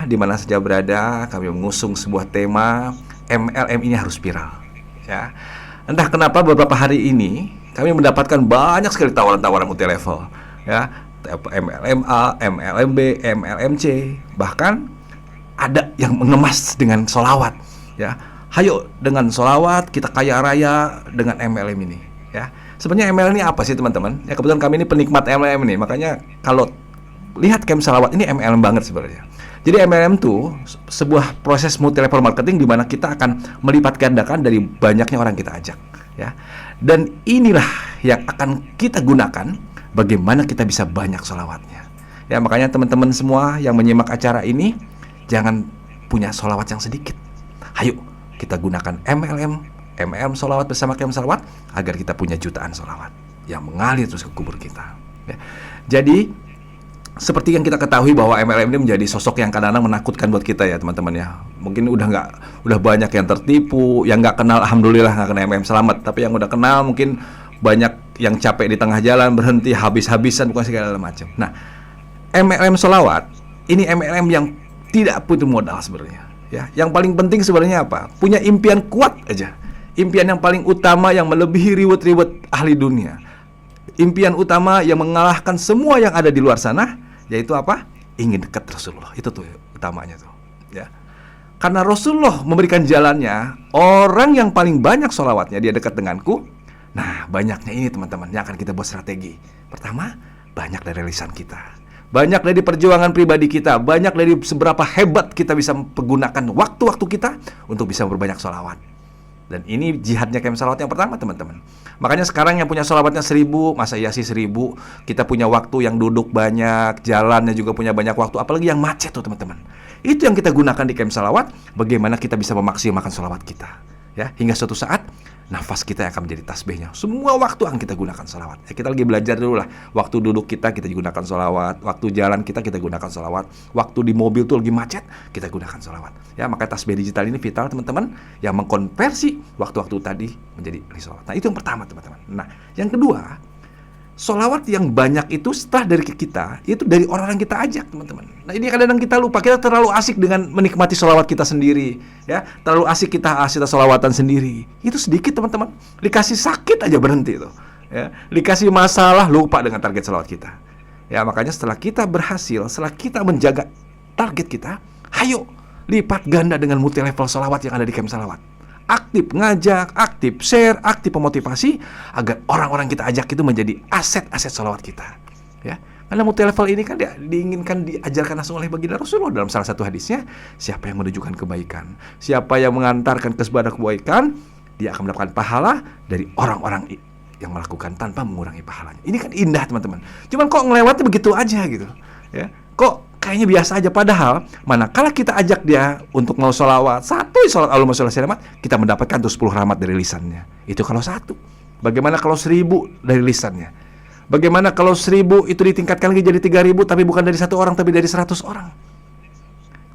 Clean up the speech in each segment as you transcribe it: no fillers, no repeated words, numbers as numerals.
Di mana saja berada, kami mengusung sebuah tema MLM ini harus viral. Ya, entah kenapa beberapa hari ini kami mendapatkan banyak sekali tawaran-tawaran multi level. Ya, MLM A, MLM B, MLM C, bahkan ada yang mengemas dengan solawat. Ya, hayo dengan solawat kita kaya raya dengan MLM ini. Ya, sebenarnya MLM ini apa sih teman-teman? Ya kebetulan kami ini penikmat MLM ini, makanya kalau lihat camp salawat ini MLM banget sebenarnya. Jadi MLM tuh sebuah proses multi level marketing di mana kita akan melipat gandakan dari banyaknya orang kita ajak, ya. Dan inilah yang akan kita gunakan bagaimana kita bisa banyak sholawatnya. Ya, makanya teman-teman semua yang menyimak acara ini jangan punya sholawat yang sedikit. Hayo kita gunakan MLM sholawat bersama camp salawat agar kita punya jutaan sholawat yang mengalir terus ke kubur kita. Ya. Jadi seperti yang kita ketahui bahwa MLM ini menjadi sosok yang kadang-kadang menakutkan buat kita ya teman-teman ya. Mungkin udah banyak yang tertipu, yang nggak kenal alhamdulillah nggak kena MLM selamat. Tapi yang udah kenal mungkin banyak yang capek di tengah jalan, berhenti habis-habisan bukan segala macam. Nah, MLM solawat ini MLM yang tidak butuh modal sebenarnya. Ya, yang paling penting sebenarnya apa? Punya impian kuat aja. Impian yang paling utama yang melebihi ribut-ribut ahli dunia. Impian utama yang mengalahkan semua yang ada di luar sana, yaitu apa? Ingin dekat Rasulullah. Itu tuh utamanya tuh, ya. Karena Rasulullah memberikan jalannya, orang yang paling banyak sholawatnya dia dekat denganku. Nah, banyaknya ini teman-teman yang akan kita buat strategi. Pertama, banyak dari lisan kita, banyak dari perjuangan pribadi kita, banyak dari seberapa hebat kita bisa menggunakan waktu-waktu kita untuk bisa berbanyak sholawat. Dan ini jihadnya camp salawat yang pertama teman-teman. Makanya sekarang yang punya sholawatnya 1000, masa iya sih 1000? Kita punya waktu yang duduk banyak, jalannya juga punya banyak waktu, apalagi yang macet tuh teman-teman. Itu yang kita gunakan di camp salawat, bagaimana kita bisa memaksimalkan sholawat kita. Ya, hingga suatu saat nafas kita akan menjadi tasbihnya. Semua waktu akan kita gunakan sholawat. Ya, kita lagi belajar dulu lah. Waktu duduk kita gunakan sholawat. Waktu jalan kita gunakan sholawat. Waktu di mobil tuh lagi macet, kita gunakan sholawat. Ya, maka tasbih digital ini vital teman-teman, yang mengkonversi waktu-waktu tadi menjadi sholawat. Nah, itu yang pertama teman-teman. Nah, yang kedua, sholawat yang banyak itu setelah dari kita, itu dari orang yang kita ajak teman-teman. Nah, ini kadang-kadang kita lupa, kita terlalu asik dengan menikmati sholawat kita sendiri, ya, terlalu asik kita sholawatan sendiri. Itu sedikit teman-teman, dikasih sakit aja berhenti tuh, ya, dikasih masalah lupa dengan target sholawat kita. Ya, makanya setelah kita berhasil, setelah kita menjaga target kita, hayo lipat ganda dengan multi level sholawat yang ada di camp salawat. Aktif ngajak, aktif share, aktif memotivasi agar orang-orang kita ajak itu menjadi aset-aset sholawat kita. Ya, karena multi level ini kan diinginkan diajarkan langsung oleh baginda Rasulullah dalam salah satu hadisnya, siapa yang menunjukkan kebaikan, siapa yang mengantarkan kepada kebaikan, dia akan mendapatkan pahala dari orang-orang yang melakukan tanpa mengurangi pahalanya. Ini kan indah teman-teman. Cuman kok ngelewatnya begitu aja gitu, ya? Kok kayaknya biasa aja, padahal manakala kita ajak dia untuk mau sholawat, satu sholat Allahumma sholli ala Muhammad, kita mendapatkan tuh 10 rahmat dari lisannya. Itu kalau satu. Bagaimana kalau 1000 dari lisannya? Bagaimana kalau 1000 itu ditingkatkan lagi jadi 3000, tapi bukan dari satu orang, tapi dari 100 orang.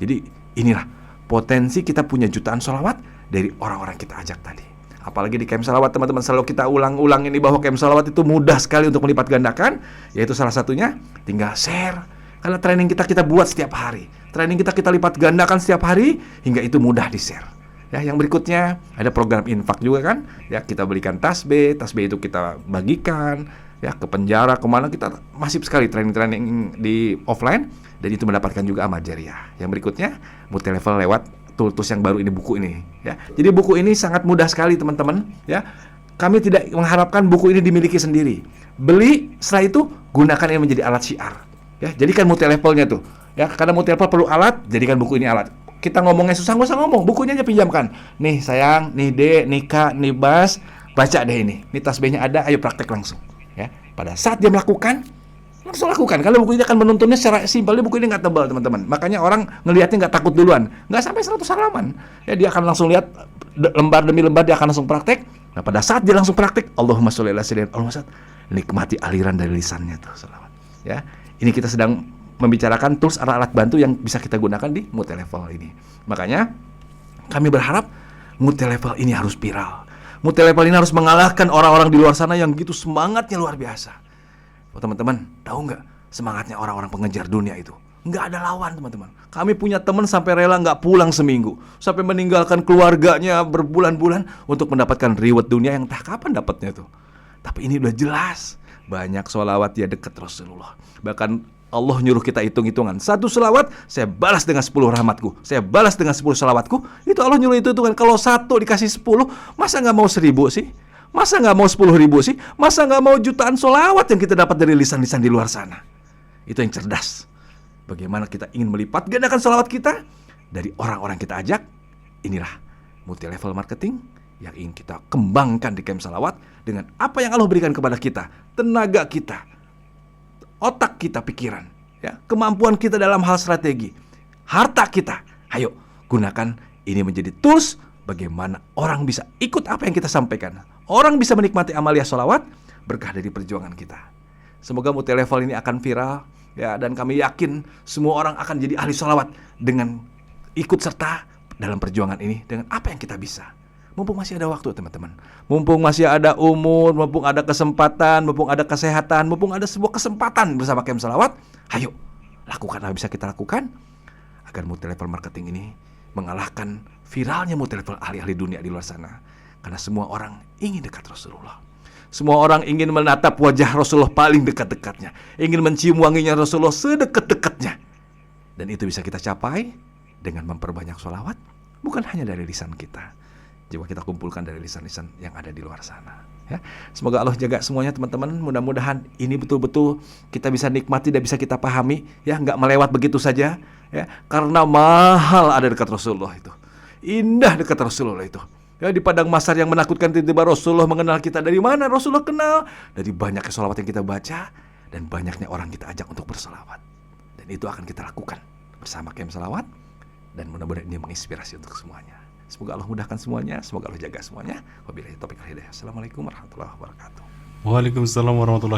Jadi inilah potensi kita punya jutaan sholawat dari orang-orang kita ajak tadi. Apalagi di camp salawat teman-teman, selalu kita ulang-ulang ini bahwa camp salawat itu mudah sekali untuk melipat gandakan, yaitu salah satunya tinggal share. Karena training kita buat setiap hari, training kita lipat gandakan setiap hari hingga itu mudah di-share. Ya, yang berikutnya ada program infak juga kan? Ya, kita belikan tasbih itu kita bagikan ya ke penjara, kemana, kita masif sekali training di offline, dan itu mendapatkan juga amal jariah. Yang berikutnya multi level lewat tools yang baru ini, buku ini. Ya, jadi buku ini sangat mudah sekali teman-teman. Ya, kami tidak mengharapkan buku ini dimiliki sendiri. Beli, setelah itu gunakan ini menjadi alat syiar. Ya, jadikan multi levelnya tuh. Ya, karena multi level perlu alat, jadikan buku ini alat. Kita ngomongnya susah, nggak usah ngomong, bukunya aja pinjamkan. Nih sayang, nih Dek, nih Kak, nih Bas, baca deh ini. Nih tasbihnya ada, ayo praktek langsung. Ya, pada saat dia melakukan, langsung lakukan. Kalau buku ini akan menuntunnya secara simpel, buku ini nggak tebal teman-teman. Makanya orang ngelihatnya nggak takut duluan, nggak sampai 100 halaman. Ya, dia akan langsung lihat lembar demi lembar, dia akan langsung praktek. Nah, pada saat dia langsung praktek, Allahumma sholli ala sayyidina Muhammad, nikmati aliran dari lisannya tuh, salawat. Ya. Ini kita sedang membicarakan tools alat-alat bantu yang bisa kita gunakan di multi level ini. Makanya kami berharap multi level ini harus viral. Multi level ini harus mengalahkan orang-orang di luar sana yang gitu semangatnya luar biasa. Oh, teman-teman, tahu nggak semangatnya orang-orang pengejar dunia itu? Nggak ada lawan, teman-teman. Kami punya teman sampai rela nggak pulang seminggu, sampai meninggalkan keluarganya berbulan-bulan untuk mendapatkan reward dunia yang entah kapan dapatnya tuh. Tapi ini udah jelas, banyak sholawat dia dekat Rasulullah. Bahkan Allah nyuruh kita hitung-hitungan. 1 sholawat saya balas dengan 10 rahmatku, saya balas dengan 10 sholawatku. Itu Allah nyuruh itu kan. Kalau 1 dikasih 10, masa nggak mau 1000 sih? Masa nggak mau 10.000 sih? Masa nggak mau jutaan sholawat yang kita dapat dari lisan-lisan di luar sana? Itu yang cerdas. Bagaimana kita ingin melipat gandakan sholawat kita dari orang-orang kita ajak. Inilah multi level marketing yang ingin kita kembangkan di Camp Salawat dengan apa yang Allah berikan kepada kita, tenaga kita, otak kita, pikiran, ya, kemampuan kita dalam hal strategi, harta kita. Ayo gunakan ini menjadi tools bagaimana orang bisa ikut apa yang kita sampaikan. Orang bisa menikmati amalia sholawat berkah dari perjuangan kita. Semoga multi level ini akan viral, ya, dan kami yakin semua orang akan jadi ahli sholawat dengan ikut serta dalam perjuangan ini dengan apa yang kita bisa. Mumpung masih ada waktu, teman-teman. Mumpung masih ada umur, mumpung ada kesempatan, mumpung ada kesehatan, mumpung ada sebuah kesempatan bersama Camp Salawat, ayo lakukan apa yang bisa kita lakukan agar multi level marketing ini mengalahkan viralnya multi level ahli-ahli dunia di luar sana. Karena semua orang ingin dekat Rasulullah. Semua orang ingin menatap wajah Rasulullah paling dekat-dekatnya, ingin mencium wanginya Rasulullah sedekat-dekatnya. Dan itu bisa kita capai dengan memperbanyak sholawat, bukan hanya dari lisan kita, juga kita kumpulkan dari lisan-lisan yang ada di luar sana, ya. Semoga Allah jaga semuanya, teman-teman. Mudah-mudahan ini betul-betul kita bisa nikmati dan bisa kita pahami, ya, nggak melewat begitu saja, ya. Karena mahal ada dekat Rasulullah itu, indah dekat Rasulullah itu. Ya, di padang mahsyar yang menakutkan tiba-tiba Rasulullah mengenal kita. Dari mana Rasulullah kenal? Dari banyaknya sholawat yang kita baca dan banyaknya orang kita ajak untuk bersolawat. Dan itu akan kita lakukan bersama Camp Salawat. Dan mudah-mudahan ini menginspirasi untuk semuanya. Semoga Allah mudahkan semuanya, semoga Allah jaga semuanya. Wabillahi taufiq wal hidayah. Assalamualaikum warahmatullahi wabarakatuh. Waalaikumsalam warahmatullahi